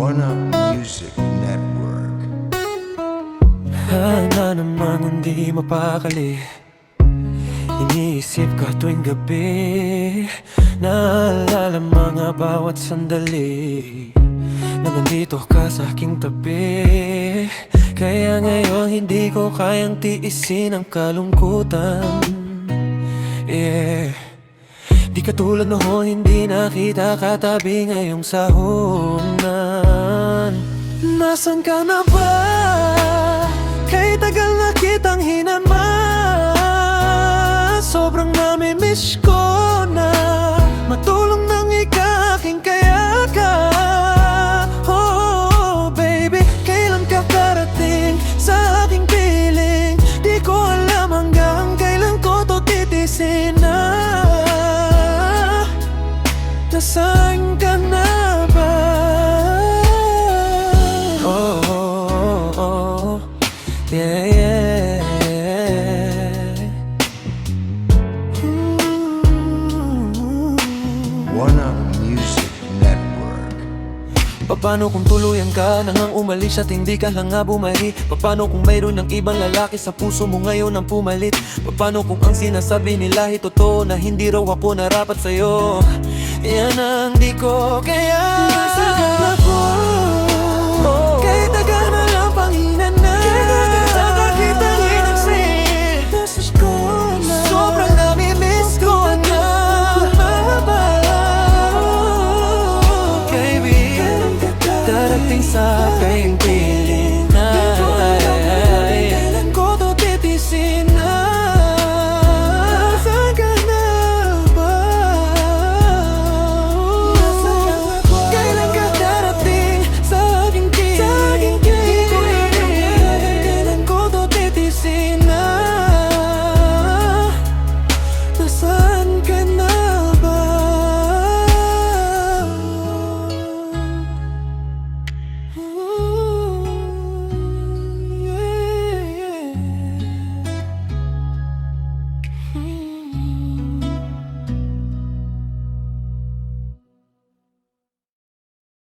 One Up Music Network. Na namang hindi mapakali, iniisip ka tuwing gabi. Naalala mga bawat sandali na nandito ka sa aking tabi. Kaya ngayon hindi ko kayang tiisin ang kalungkutan. Di katulad noon, hindi nakita katabi ngayong sahunan. Nasaan ka na ba? Kay tagal na kitang hinama. Sobrang nami-miss ko na matulong ng ikaking kayaka. Oh baby, kailan ka karating sa aking piling? Di ko alam hanggang kailan ko to titisin na. Nasaan ka na ba? Oh, yeah, yeah. One Up Music Network. Paano kung tuluyan ka nang umalis at hindi ka lang nga bumalik? Paano kung mayroon ng ibang lalaki sa puso mo ngayon ang pumalit? Paano kung ang sinasabi nila ay totoo na hindi raw ako narapat sa'yo? Yan ang di ko kaya. Nasaan ako? Kahit tagal na lang panginan na. Saka kitang hinagsin. Nasas ko na. Sobrang nami-miss ko na. Baby, darating sa aking piling na. Kailan ko to titisin na. Nasaan ka na ba? Kailan ka darating sa aking piling? Kailan ko to titisin na. Nasaan